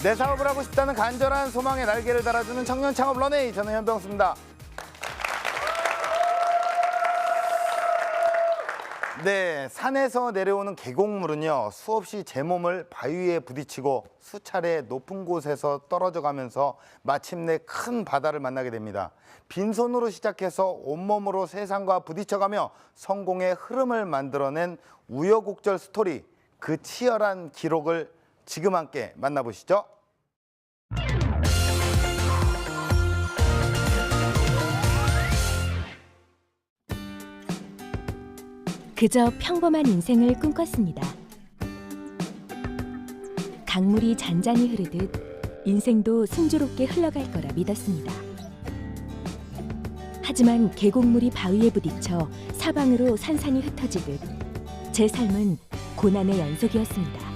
내 사업을 하고 싶다는 간절한 소망에 날개를 달아주는 청년 창업 런웨이, 저는 현병수입니다. 네, 산에서 내려오는 계곡물은요, 수없이 제 몸을 바위에 부딪히고 수차례 높은 곳에서 떨어져 가면서 마침내 큰 바다를 만나게 됩니다. 빈손으로 시작해서 온몸으로 세상과 부딪혀가며 성공의 흐름을 만들어낸 우여곡절 스토리, 그 치열한 기록을 지금 함께 만나보시죠. 그저 평범한 인생을 꿈꿨습니다. 강물이 잔잔히 흐르듯 인생도 순조롭게 흘러갈 거라 믿었습니다. 하지만 계곡물이 바위에 부딪혀 사방으로 산산이 흩어지듯 제 삶은 고난의 연속이었습니다.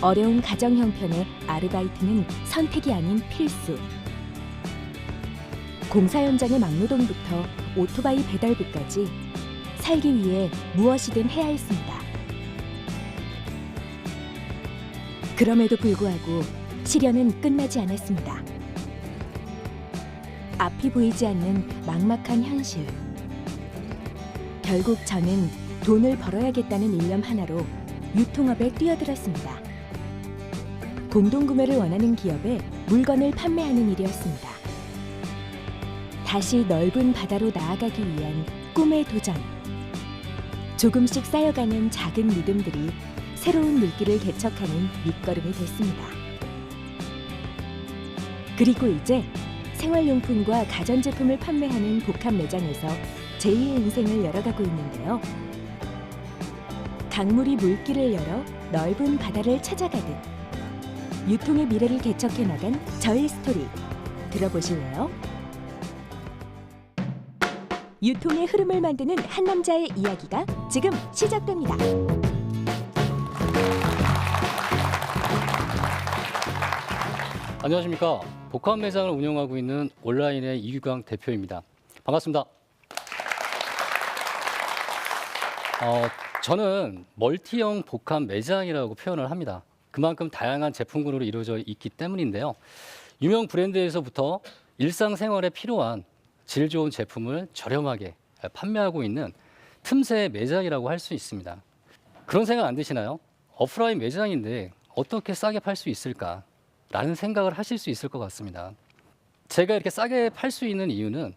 어려운 가정 형편의 아르바이트는 선택이 아닌 필수. 공사 현장의 막노동부터 오토바이 배달부까지 살기 위해 무엇이든 해야 했습니다. 그럼에도 불구하고 시련은 끝나지 않았습니다. 앞이 보이지 않는 막막한 현실. 결국 저는 돈을 벌어야겠다는 일념 하나로 유통업에 뛰어들었습니다. 공동구매를 원하는 기업에 물건을 판매하는 일이었습니다. 다시 넓은 바다로 나아가기 위한 꿈의 도전. 조금씩 쌓여가는 작은 믿음들이 새로운 물길을 개척하는 밑거름이 됐습니다. 그리고 이제 생활용품과 가전제품을 판매하는 복합 매장에서 제2의 인생을 열어가고 있는데요. 강물이 물길을 열어 넓은 바다를 찾아가듯 유통의 미래를 개척해 나간 저의 스토리 들어보실래요? 유통의 흐름을 만드는 한 남자의 이야기가 지금 시작됩니다. 안녕하십니까. 복합 매장을 운영하고 있는 온라인의 이규광 대표입니다. 반갑습니다. 저는 멀티형 복합 매장이라고 표현을 합니다. 그만큼 다양한 제품군으로 이루어져 있기 때문인데요. 유명 브랜드에서부터 일상생활에 필요한 질 좋은 제품을 저렴하게 판매하고 있는 틈새 매장이라고 할 수 있습니다. 그런 생각 안 드시나요? 오프라인 매장인데 어떻게 싸게 팔 수 있을까? 라는 생각을 하실 수 있을 것 같습니다. 제가 이렇게 싸게 팔 수 있는 이유는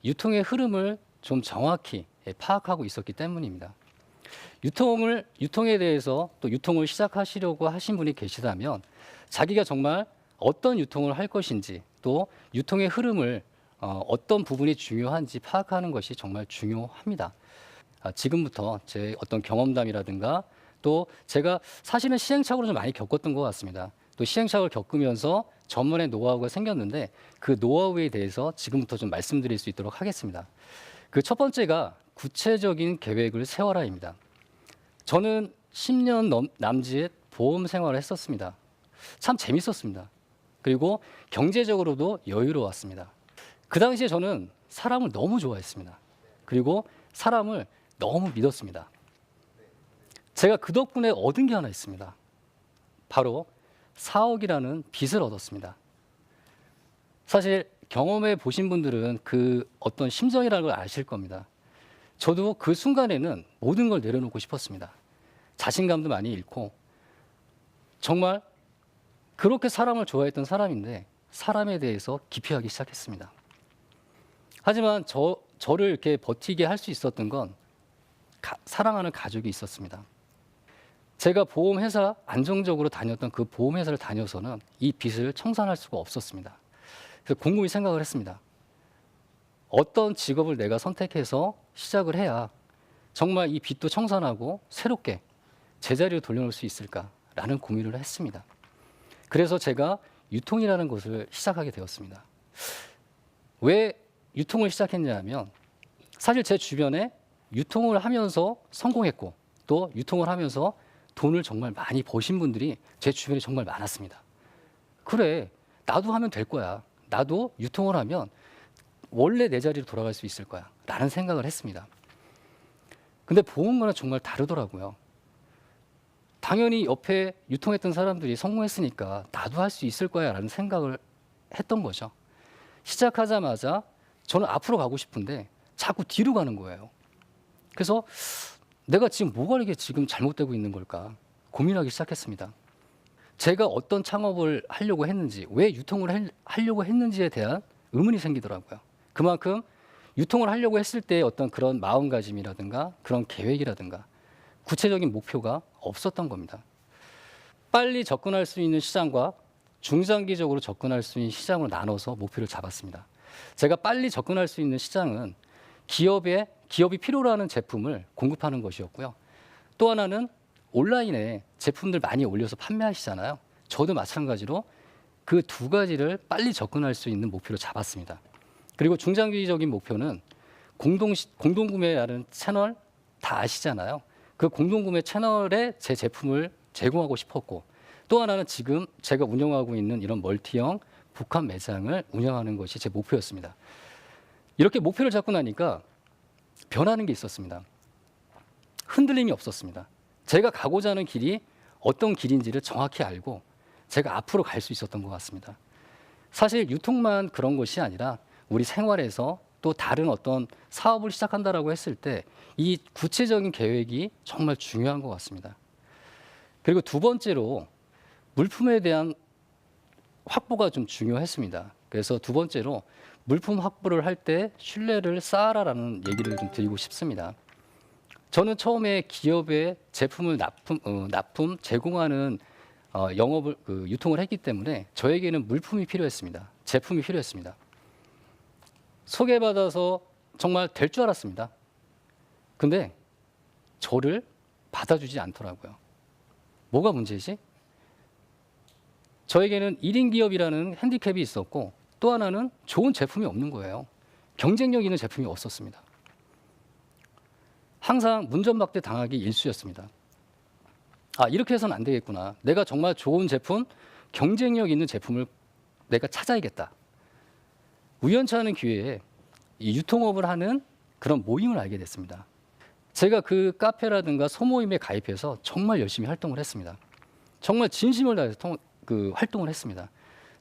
유통의 흐름을 좀 정확히 파악하고 있었기 때문입니다. 유통에 대해서 또 유통을 시작하시려고 하신 분이 계시다면 자기가 정말 어떤 유통을 할 것인지 또 유통의 흐름을 어떤 부분이 중요한지 파악하는 것이 정말 중요합니다. 지금부터 제 어떤 경험담이라든가 또 제가 사실은 시행착오를 좀 많이 겪었던 것 같습니다. 또 시행착오를 겪으면서 저만의 노하우가 생겼는데 그 노하우에 대해서 지금부터 좀 말씀드릴 수 있도록 하겠습니다. 그 첫 번째가 구체적인 계획을 세워라입니다. 저는 10년 남짓 보험 생활을 했었습니다. 참 재밌었습니다. 그리고 경제적으로도 여유로웠습니다. 그 당시에 저는 사람을 너무 좋아했습니다. 그리고 사람을 너무 믿었습니다. 제가 그 덕분에 얻은 게 하나 있습니다. 바로 4억이라는 빚을 얻었습니다. 사실 경험해 보신 분들은 그 어떤 심정이라는 걸 아실 겁니다. 저도 그 순간에는 모든 걸 내려놓고 싶었습니다. 자신감도 많이 잃고 정말 그렇게 사람을 좋아했던 사람인데 사람에 대해서 기피하기 시작했습니다. 하지만 저를 이렇게 버티게 할 수 있었던 건 사랑하는 가족이 있었습니다. 제가 보험회사 안정적으로 다녔던 그 보험회사를 다녀서는 이 빚을 청산할 수가 없었습니다. 그래서 곰곰이 생각을 했습니다. 어떤 직업을 내가 선택해서 시작을 해야 정말 이 빚도 청산하고 새롭게 제자리로 돌려놓을 수 있을까라는 고민을 했습니다. 그래서 제가 유통이라는 것을 시작하게 되었습니다. 왜 유통을 시작했냐면 사실 제 주변에 유통을 하면서 성공했고 또 유통을 하면서 돈을 정말 많이 버신 분들이 제 주변에 정말 많았습니다. 그래, 나도 하면 될 거야. 나도 유통을 하면 원래 내 자리로 돌아갈 수 있을 거야. 라는 생각을 했습니다. 근데 보험과는 정말 다르더라고요. 당연히 옆에 유통했던 사람들이 성공했으니까 나도 할 수 있을 거야라는 생각을 했던 거죠. 시작하자마자 저는 앞으로 가고 싶은데 자꾸 뒤로 가는 거예요. 그래서 내가 지금 뭐가 이렇게 지금 잘못되고 있는 걸까 고민하기 시작했습니다. 제가 어떤 창업을 하려고 했는지, 왜 유통을 하려고 했는지에 대한 의문이 생기더라고요. 그만큼 유통을 하려고 했을 때 어떤 그런 마음가짐이라든가 그런 계획이라든가 구체적인 목표가 없었던 겁니다. 빨리 접근할 수 있는 시장과 중장기적으로 접근할 수 있는 시장으로 나눠서 목표를 잡았습니다. 제가 빨리 접근할 수 있는 시장은 기업이 필요로 하는 제품을 공급하는 것이었고요. 또 하나는 온라인에 제품들 많이 올려서 판매하시잖아요. 저도 마찬가지로 그 두 가지를 빨리 접근할 수 있는 목표로 잡았습니다. 그리고 중장기적인 목표는 공동구매라는 채널 다 아시잖아요. 그 공동구매 채널에 제 제품을 제공하고 싶었고, 또 하나는 지금 제가 운영하고 있는 이런 멀티형 복합 매장을 운영하는 것이 제 목표였습니다. 이렇게 목표를 잡고 나니까 변하는 게 있었습니다. 흔들림이 없었습니다. 제가 가고자 하는 길이 어떤 길인지를 정확히 알고 제가 앞으로 갈 수 있었던 것 같습니다. 사실 유통만 그런 것이 아니라 우리 생활에서 또 다른 어떤 사업을 시작한다라고 했을 때 이 구체적인 계획이 정말 중요한 것 같습니다. 그리고 두 번째로 물품에 대한 확보가 좀 중요했습니다. 그래서 두 번째로 물품 확보를 할 때 신뢰를 쌓아라라는 얘기를 좀 드리고 싶습니다. 저는 처음에 기업에 제품을 납품 제공하는 영업을 유통을 했기 때문에 저에게는 물품이 필요했습니다. 제품이 필요했습니다. 소개받아서 정말 될 줄 알았습니다. 근데 저를 받아주지 않더라고요. 뭐가 문제지? 저에게는 1인 기업이라는 핸디캡이 있었고 또 하나는 좋은 제품이 없는 거예요. 경쟁력 있는 제품이 없었습니다. 항상 문전박대 당하기 일쑤였습니다. 아, 이렇게 해서는 안 되겠구나. 내가 정말 좋은 제품, 경쟁력 있는 제품을 내가 찾아야겠다. 우연치 않은 기회에 이 유통업을 하는 그런 모임을 알게 됐습니다. 제가 그 카페라든가 소모임에 가입해서 정말 열심히 활동을 했습니다. 정말 진심을 다해서 활동을 했습니다.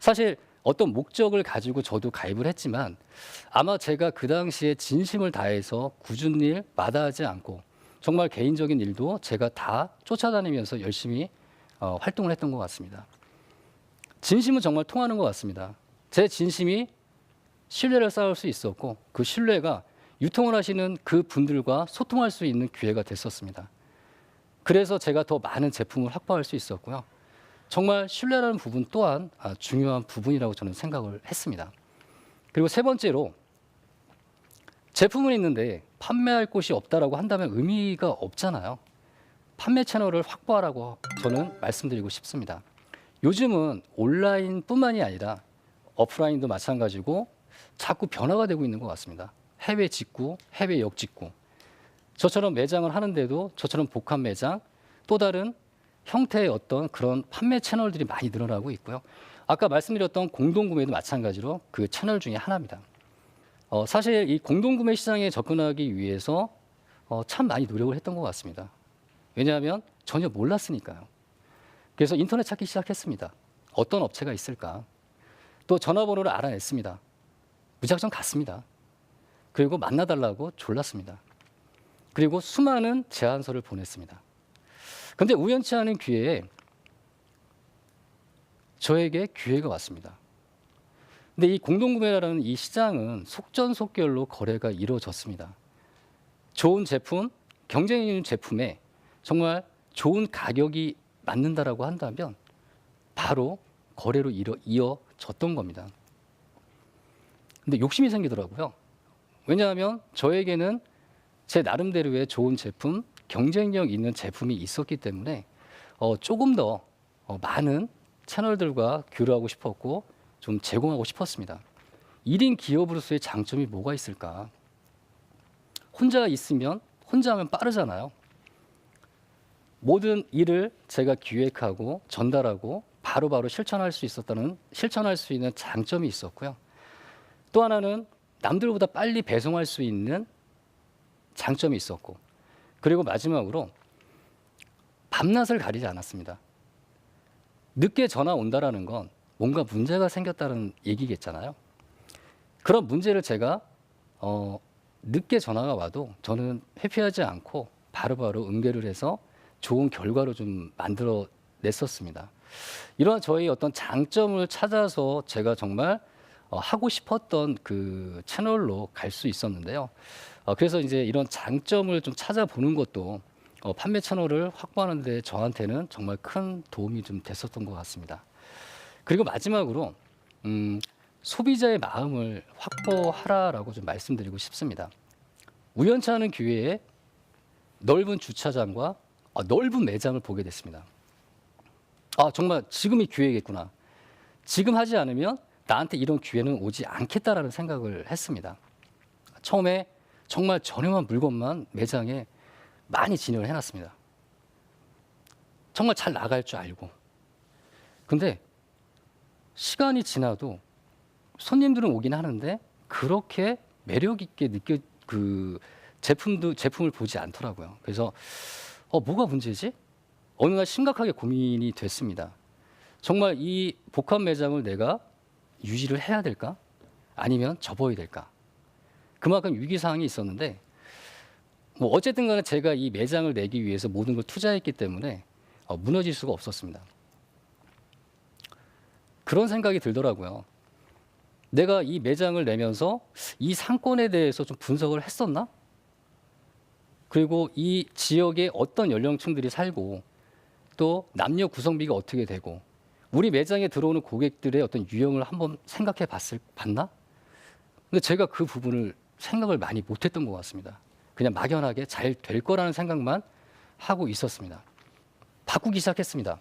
사실 어떤 목적을 가지고 저도 가입을 했지만 아마 제가 그 당시에 진심을 다해서 굳은 일 마다하지 않고 정말 개인적인 일도 제가 다 쫓아다니면서 열심히 활동을 했던 것 같습니다. 진심은 정말 통하는 것 같습니다. 제 진심이 신뢰를 쌓을 수 있었고 그 신뢰가 유통을 하시는 그 분들과 소통할 수 있는 기회가 됐었습니다. 그래서 제가 더 많은 제품을 확보할 수 있었고요. 정말 신뢰라는 부분 또한 중요한 부분이라고 저는 생각을 했습니다. 그리고 세 번째로 제품은 있는데 판매할 곳이 없다라고 한다면 의미가 없잖아요. 판매 채널을 확보하라고 저는 말씀드리고 싶습니다. 요즘은 온라인뿐만이 아니라 오프라인도 마찬가지고 자꾸 변화가 되고 있는 것 같습니다. 해외 직구, 해외 역직구. 저처럼 매장을 하는데도 저처럼 복합 매장, 또 다른 형태의 어떤 그런 판매 채널들이 많이 늘어나고 있고요. 아까 말씀드렸던 공동구매도 마찬가지로 그 채널 중에 하나입니다. 사실 이 공동구매 시장에 접근하기 위해서 참 많이 노력을 했던 것 같습니다. 왜냐하면 전혀 몰랐으니까요. 그래서 인터넷 찾기 시작했습니다. 어떤 업체가 있을까? 또 전화번호를 알아냈습니다. 무작정 갔습니다. 그리고 만나달라고 졸랐습니다. 그리고 수많은 제안서를 보냈습니다. 근데 우연치 않은 기회에 저에게 기회가 왔습니다. 근데 이 공동구매라는 이 시장은 속전속결로 거래가 이루어졌습니다. 좋은 제품, 경쟁 있는 제품에 정말 좋은 가격이 맞는다라고 한다면 바로 거래로 이어졌던 겁니다. 근데 욕심이 생기더라고요. 왜냐하면 저에게는 제 나름대로의 좋은 제품, 경쟁력 있는 제품이 있었기 때문에 조금 더 많은 채널들과 교류하고 싶었고 좀 제공하고 싶었습니다. 1인 기업으로서의 장점이 뭐가 있을까? 혼자 있으면 혼자 하면 빠르잖아요. 모든 일을 제가 기획하고 전달하고 바로바로 실천할 수 있는 장점이 있었고요. 또 하나는 남들보다 빨리 배송할 수 있는 장점이 있었고, 그리고 마지막으로 밤낮을 가리지 않았습니다. 늦게 전화 온다라는 건 뭔가 문제가 생겼다는 얘기겠잖아요. 그런 문제를 제가 늦게 전화가 와도 저는 회피하지 않고 바로바로 응대를 해서 좋은 결과로 좀 만들어 냈었습니다. 이러한 저희 어떤 장점을 찾아서 제가 정말 하고 싶었던 그 채널로 갈 수 있었는데요. 그래서 이제 이런 장점을 좀 찾아보는 것도 판매 채널을 확보하는 데 저한테는 정말 큰 도움이 좀 됐었던 것 같습니다. 그리고 마지막으로 소비자의 마음을 확보하라라고 좀 말씀드리고 싶습니다. 우연치 않은 기회에 넓은 주차장과 넓은 매장을 보게 됐습니다. 정말 지금이 기회겠구나. 지금 하지 않으면 나한테 이런 기회는 오지 않겠다라는 생각을 했습니다. 처음에 정말 저렴한 물건만 매장에 많이 진열을 해놨습니다. 정말 잘 나갈 줄 알고. 근데 시간이 지나도 손님들은 오긴 하는데 그렇게 매력 있게 제품을 보지 않더라고요. 그래서 뭐가 문제지? 어느 날 심각하게 고민이 됐습니다. 정말 이 복합 매장을 내가 유지를 해야 될까? 아니면 접어야 될까? 그만큼 위기사항이 있었는데 어쨌든 간에 제가 이 매장을 내기 위해서 모든 걸 투자했기 때문에 무너질 수가 없었습니다. 그런 생각이 들더라고요. 내가 이 매장을 내면서 이 상권에 대해서 좀 분석을 했었나? 그리고 이 지역에 어떤 연령층들이 살고 또 남녀 구성비가 어떻게 되고 우리 매장에 들어오는 고객들의 어떤 유형을 한번 생각해 봤나? 근데 제가 그 부분을 생각을 많이 못했던 것 같습니다. 그냥 막연하게 잘 될 거라는 생각만 하고 있었습니다. 바꾸기 시작했습니다.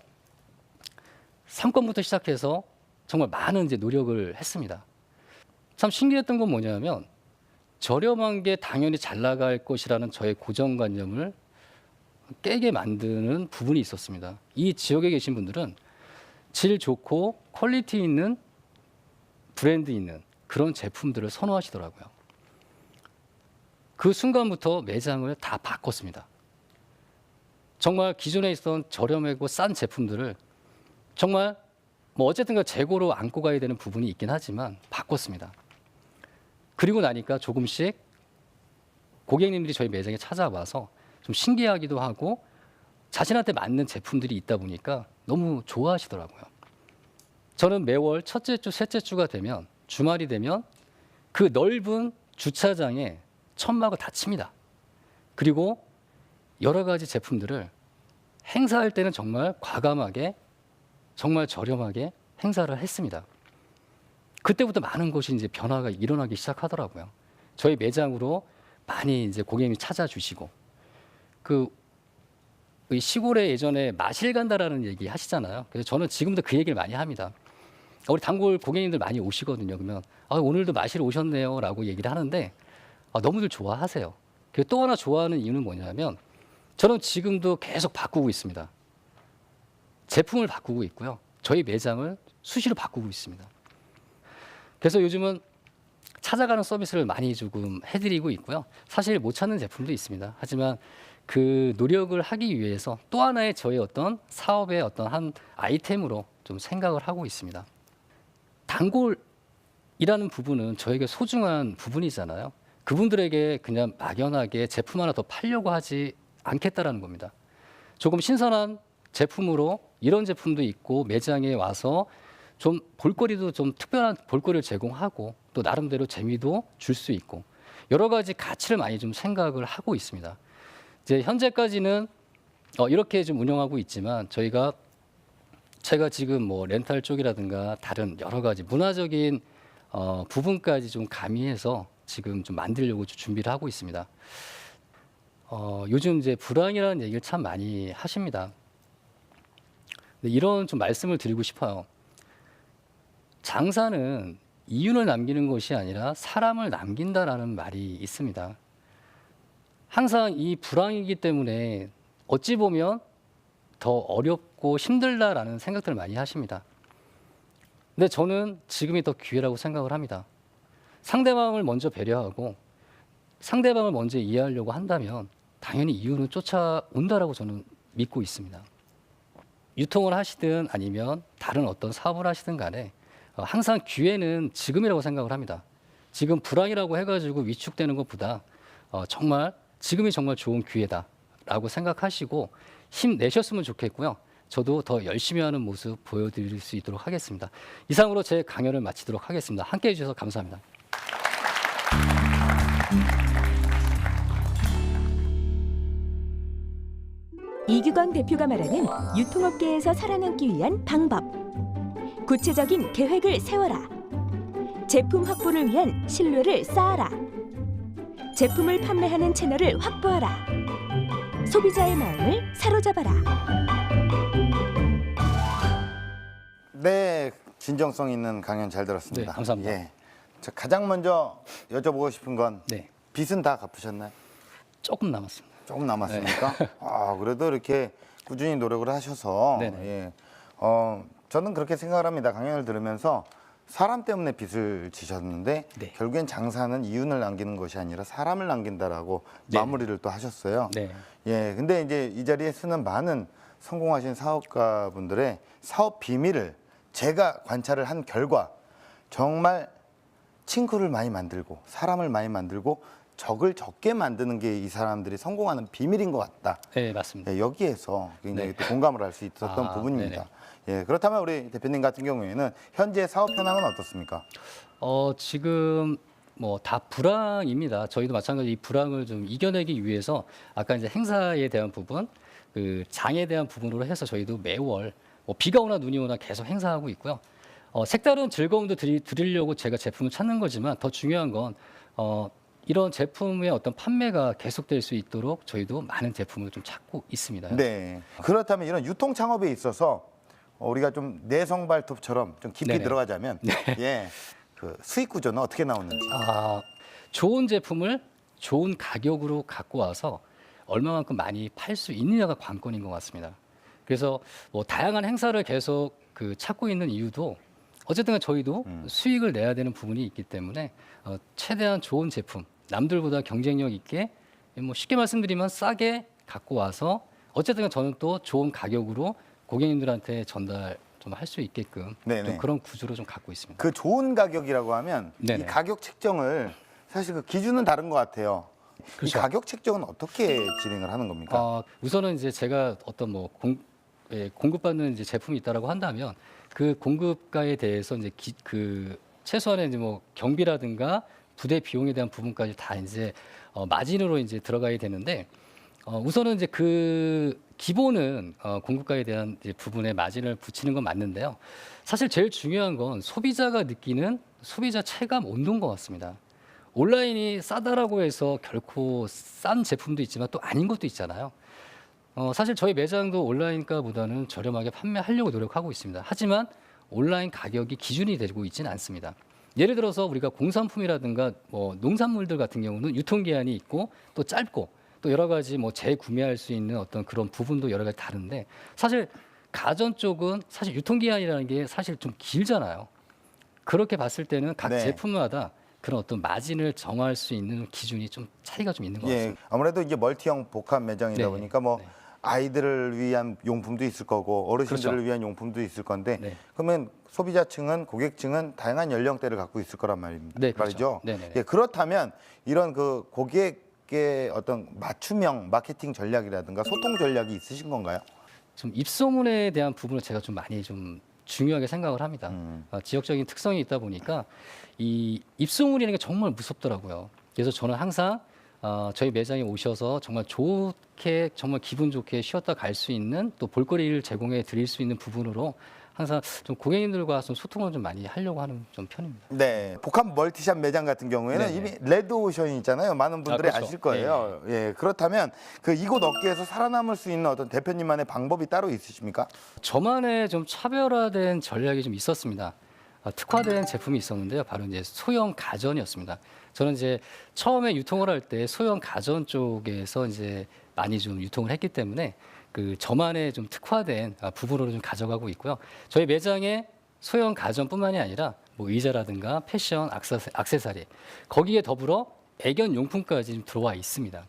상권부터 시작해서 정말 많은 이제 노력을 했습니다. 참 신기했던 건 뭐냐면 저렴한 게 당연히 잘 나갈 것이라는 저의 고정관념을 깨게 만드는 부분이 있었습니다. 이 지역에 계신 분들은 질 좋고 퀄리티 있는 브랜드 있는 그런 제품들을 선호하시더라고요. 그 순간부터 매장을 다 바꿨습니다. 정말 기존에 있던 저렴하고 싼 제품들을 정말 어쨌든 재고로 안고 가야 되는 부분이 있긴 하지만 바꿨습니다. 그리고 나니까 조금씩 고객님들이 저희 매장에 찾아와서 좀 신기하기도 하고 자신한테 맞는 제품들이 있다 보니까 너무 좋아하시더라고요. 저는 매월 첫째 주, 셋째 주가 되면 주말이 되면 그 넓은 주차장에 천막을 다 칩니다. 그리고 여러 가지 제품들을 행사할 때는 정말 과감하게 정말 저렴하게 행사를 했습니다. 그때부터 많은 것이 이제 변화가 일어나기 시작하더라고요. 저희 매장으로 많이 이제 고객님이 찾아주시고 시골에 예전에 마실 간다라는 얘기 하시잖아요. 그래서 저는 지금도 그 얘기를 많이 합니다. 우리 단골 고객님들 많이 오시거든요. 그러면 오늘도 마실 오셨네요라고 얘기를 하는데 너무들 좋아하세요. 그리고 또 하나 좋아하는 이유는 뭐냐면 저는 지금도 계속 바꾸고 있습니다. 제품을 바꾸고 있고요. 저희 매장을 수시로 바꾸고 있습니다. 그래서 요즘은 찾아가는 서비스를 많이 조금 해드리고 있고요. 사실 못 찾는 제품도 있습니다. 하지만 그 노력을 하기 위해서 또 하나의 저희 어떤 사업의 어떤 한 아이템으로 좀 생각을 하고 있습니다. 단골이라는 부분은 저에게 소중한 부분이잖아요. 그분들에게 그냥 막연하게 제품 하나 더 팔려고 하지 않겠다라는 겁니다. 조금 신선한 제품으로 이런 제품도 있고 매장에 와서 좀 볼거리도 좀 특별한 볼거리를 제공하고 또 나름대로 재미도 줄 수 있고 여러 가지 가치를 많이 좀 생각을 하고 있습니다. 이제 현재까지는 이렇게 좀 운영하고 있지만 제가 지금 렌탈 쪽이라든가 다른 여러 가지 문화적인 부분까지 좀 가미해서 지금 좀 만들려고 준비를 하고 있습니다. 요즘 이제 불황이라는 얘기를 참 많이 하십니다. 근데 이런 좀 말씀을 드리고 싶어요. 장사는 이윤을 남기는 것이 아니라 사람을 남긴다라는 말이 있습니다. 항상 이 불황이기 때문에 어찌 보면 더 어렵고 힘들다라는 생각들을 많이 하십니다. 근데 저는 지금이 더 기회라고 생각을 합니다. 상대방을 먼저 배려하고 상대방을 먼저 이해하려고 한다면 당연히 이윤은 쫓아온다라고 저는 믿고 있습니다. 유통을 하시든 아니면 다른 어떤 사업을 하시든 간에 항상 기회는 지금이라고 생각을 합니다. 지금 불황이라고 해가지고 위축되는 것보다 정말 지금이 정말 좋은 기회다라고 생각하시고 힘내셨으면 좋겠고요. 저도 더 열심히 하는 모습 보여드릴 수 있도록 하겠습니다. 이상으로 제 강연을 마치도록 하겠습니다. 함께해 주셔서 감사합니다. 이규건 대표가 말하는 유통업계에서 살아남기 위한 방법. 구체적인 계획을 세워라. 제품 확보를 위한 신뢰를 쌓아라. 제품을 판매하는 채널을 확보하라. 소비자의 마음을 사로잡아라. 네, 진정성 있는 강연 잘 들었습니다. 네, 감사합니다. 예. 저 가장 먼저 여쭤보고 싶은 건 네, 빚은 다 갚으셨나요? 조금 남았습니다. 조금 남았습니까? 아, 그래도 이렇게 꾸준히 노력을 하셔서 네네. 예. 저는 그렇게 생각을 합니다. 강연을 들으면서 사람 때문에 빚을 지셨는데 네. 결국엔 장사는 이윤을 남기는 것이 아니라 사람을 남긴다라고 네. 마무리를 또 하셨어요. 네, 예, 근데 이제 이 자리에 쓰는 많은 성공하신 사업가분들의 사업 비밀을 제가 관찰을 한 결과 정말 친구를 많이 만들고 사람을 많이 만들고 적을 적게 만드는 게 이 사람들이 성공하는 비밀인 것 같다. 네 맞습니다. 예, 여기에서 굉장히 네. 또 공감을 할 수 있었던 아, 부분입니다. 예, 그렇다면 우리 대표님 같은 경우에는 현재 사업 현황은 어떻습니까? 지금 뭐 다 불황입니다. 저희도 마찬가지 이 불황을 좀 이겨내기 위해서 아까 이제 행사에 대한 부분, 그 장에 대한 부분으로 해서 저희도 매월 뭐 비가 오나 눈이 오나 계속 행사하고 있고요. 색다른 즐거움도 드리려고 제가 제품을 찾는 거지만 더 중요한 건 이런 제품의 어떤 판매가 계속될 수 있도록 저희도 많은 제품을 좀 찾고 있습니다. 네. 그렇다면 이런 유통 창업에 있어서 우리가 좀 내성 발톱처럼 좀 깊이 네네. 들어가자면 예, 그 수익 구조는 어떻게 나오는지. 좋은 제품을 좋은 가격으로 갖고 와서 얼마만큼 많이 팔 수 있느냐가 관건인 것 같습니다. 그래서 뭐 다양한 행사를 계속 찾고 있는 이유도 어쨌든 저희도 수익을 내야 되는 부분이 있기 때문에 최대한 좋은 제품, 남들보다 경쟁력 있게 뭐 쉽게 말씀드리면 싸게 갖고 와서 어쨌든 저는 또 좋은 가격으로 고객님들한테 전달 좀 할 수 있게끔 네네. 좀 그런 구조로 좀 갖고 있습니다. 그 좋은 가격이라고 하면 네네. 이 가격 책정을 사실 그 기준은 다른 것 같아요. 그렇죠. 이 가격 책정은 어떻게 진행을 하는 겁니까? 우선은 이제 제가 어떤 뭐 공급받는 이제 제품이 있다라고 한다면 그 공급가에 대해서 이제 최소한의 이제 뭐 경비라든가 부대 비용에 대한 부분까지 다 이제 마진으로 이제 들어가야 되는데 우선은 이제 그 기본은 공급가에 대한 이제 부분에 마진을 붙이는 건 맞는데요. 사실 제일 중요한 건 소비자가 느끼는 소비자 체감 온도인 것 같습니다. 온라인이 싸다라고 해서 결코 싼 제품도 있지만 또 아닌 것도 있잖아요. 사실 저희 매장도 온라인가보다는 저렴하게 판매하려고 노력하고 있습니다. 하지만 온라인 가격이 기준이 되고 있지는 않습니다. 예를 들어서 우리가 공산품이라든가 뭐 농산물들 같은 경우는 유통기한이 있고 또 짧고 또 여러 가지 뭐 재구매할 수 있는 어떤 그런 부분도 여러 가지 다른데 사실 가전 쪽은 사실 유통기한이라는 게 사실 좀 길잖아요. 그렇게 봤을 때는 각 네. 제품마다 그런 어떤 마진을 정할 수 있는 기준이 좀 차이가 좀 있는 것 같습니다. 예, 아무래도 이제 멀티형 복합 매장이다 네. 보니까 뭐 네. 아이들을 위한 용품도 있을 거고 어르신들을 그렇죠. 위한 용품도 있을 건데 네. 그러면 소비자층은 고객층은 다양한 연령대를 갖고 있을 거란 말입니다. 네, 그렇죠. 말이죠. 네네네. 예, 그렇다면 이런 그 고객의 어떤 맞춤형 마케팅 전략이라든가 소통 전략이 있으신 건가요? 좀 입소문에 대한 부분을 제가 좀 많이 좀 중요하게 생각을 합니다. 지역적인 특성이 있다 보니까 이 입소문이라는 게 정말 무섭더라고요. 그래서 저는 항상 저희 매장에 오셔서 정말 좋게 정말 기분 좋게 쉬었다 갈 수 있는 또 볼거리를 제공해 드릴 수 있는 부분으로 항상 좀 고객님들과 좀 소통을 좀 많이 하려고 하는 좀 편입니다. 네, 복합 멀티샵 매장 같은 경우에는 네네. 이미 레드오션이 있잖아요. 많은 분들이 그렇죠. 아실 거예요. 예, 그렇다면 그 이곳 업계에서 살아남을 수 있는 어떤 대표님만의 방법이 따로 있으십니까? 저만의 좀 차별화된 전략이 좀 있었습니다. 특화된 제품이 있었는데요. 바로 이제 소형 가전이었습니다. 저는 이제 처음에 유통을 할 때 소형 가전 쪽에서 이제 많이 좀 유통을 했기 때문에 그 저만의 좀 특화된 부분으로 좀 가져가고 있고요. 저희 매장에 소형 가전뿐만이 아니라 뭐 의자라든가 패션, 액세서리 거기에 더불어 애견 용품까지 좀 들어와 있습니다.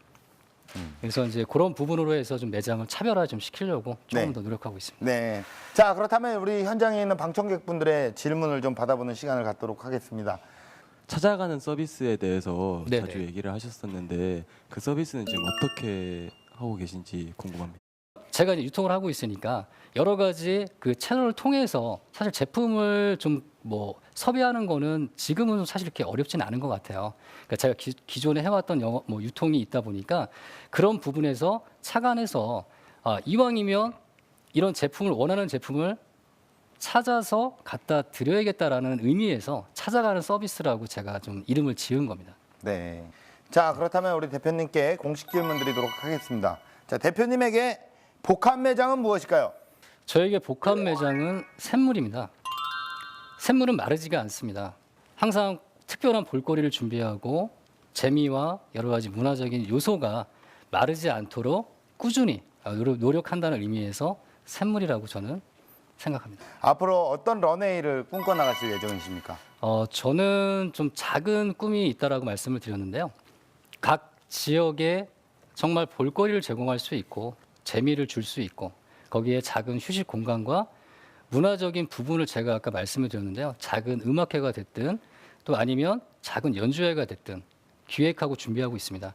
그래서 이제 그런 부분으로 해서 좀 매장을 차별화 좀 시키려고 조금 네. 더 노력하고 있습니다. 네. 자, 그렇다면 우리 현장에 있는 방청객분들의 질문을 좀 받아보는 시간을 갖도록 하겠습니다. 찾아가는 서비스에 대해서 네네. 자주 얘기를 하셨었는데 그 서비스는 지금 어떻게 하고 계신지 궁금합니다. 제가 이제 유통을 하고 있으니까 여러 가지 그 채널을 통해서 사실 제품을 좀 뭐 섭외하는 거는 지금은 사실 이렇게 어렵지는 않은 것 같아요. 그러니까 제가 기존에 해왔던 뭐 유통이 있다 보니까 그런 부분에서 착안해서 이왕이면 이런 제품을 원하는 제품을 찾아서 갖다 드려야겠다라는 의미에서 찾아가는 서비스라고 제가 좀 이름을 지은 겁니다. 네. 자, 그렇다면 우리 대표님께 공식 질문 드리도록 하겠습니다. 자, 대표님에게 복합 매장은 무엇일까요? 저에게 복합 매장은 샘물입니다. 샘물은 마르지가 않습니다. 항상 특별한 볼거리를 준비하고 재미와 여러 가지 문화적인 요소가 마르지 않도록 꾸준히 노력한다는 의미에서 샘물이라고 저는 생각합니다. 앞으로 어떤 런웨이를 꿈꿔 나가실 예정이십니까? 저는 좀 작은 꿈이 있다라고 말씀을 드렸는데요. 각 지역에 정말 볼거리를 제공할 수 있고 재미를 줄 수 있고 거기에 작은 휴식 공간과 문화적인 부분을 제가 아까 말씀을 드렸는데요. 작은 음악회가 됐든 또 아니면 작은 연주회가 됐든 기획하고 준비하고 있습니다.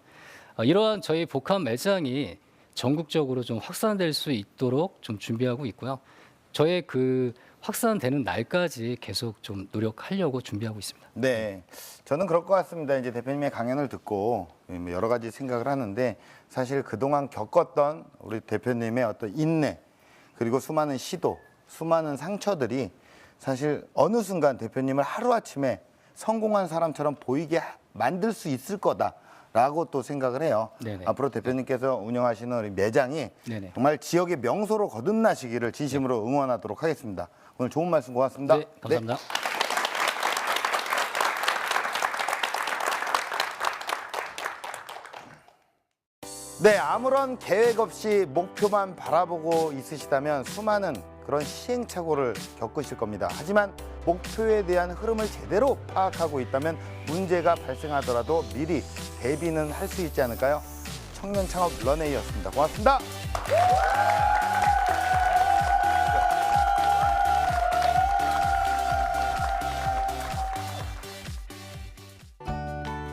이러한 저희 복합 매장이 전국적으로 좀 확산될 수 있도록 좀 준비하고 있고요. 저의 그 확산되는 날까지 계속 좀 노력하려고 준비하고 있습니다. 네, 저는 그럴 것 같습니다. 이제 대표님의 강연을 듣고 여러 가지 생각을 하는데 사실 그동안 겪었던 우리 대표님의 어떤 인내 그리고 수많은 시도, 수많은 상처들이 사실 어느 순간 대표님을 하루아침에 성공한 사람처럼 보이게 만들 수 있을 거다라고 또 생각을 해요. 네네. 앞으로 대표님께서 운영하시는 우리 매장이 네네. 정말 지역의 명소로 거듭나시기를 진심으로 응원하도록 하겠습니다. 오늘 좋은 말씀 고맙습니다. 네, 감사합니다. 네, 아무런 계획 없이 목표만 바라보고 있으시다면 수많은 그런 시행착오를 겪으실 겁니다. 하지만 목표에 대한 흐름을 제대로 파악하고 있다면 문제가 발생하더라도 미리 대비는 할 수 있지 않을까요? 청년 창업 런웨이였습니다. 고맙습니다.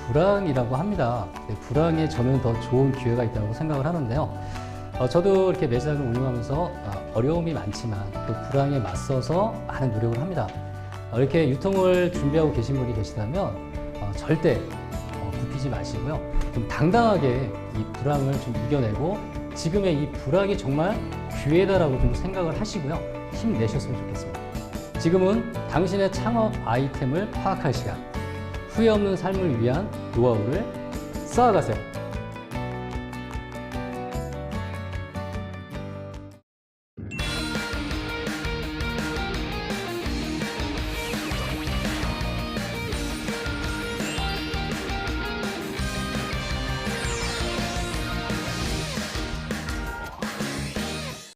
불황이라고 합니다. 네, 불황에 저는 더 좋은 기회가 있다고 생각을 하는데요. 저도 이렇게 매장을 운영하면서 어려움이 많지만 또 불황에 맞서서 많은 노력을 합니다. 이렇게 유통을 준비하고 계신 분이 계시다면 절대 굽히지 마시고요. 좀 당당하게 이 불황을 좀 이겨내고 지금의 이 불황이 정말 기회다라고 좀 생각을 하시고요. 힘내셨으면 좋겠습니다. 지금은 당신의 창업 아이템을 파악할 시간. 후회 없는 삶을 위한 노하우를 쌓아가세요.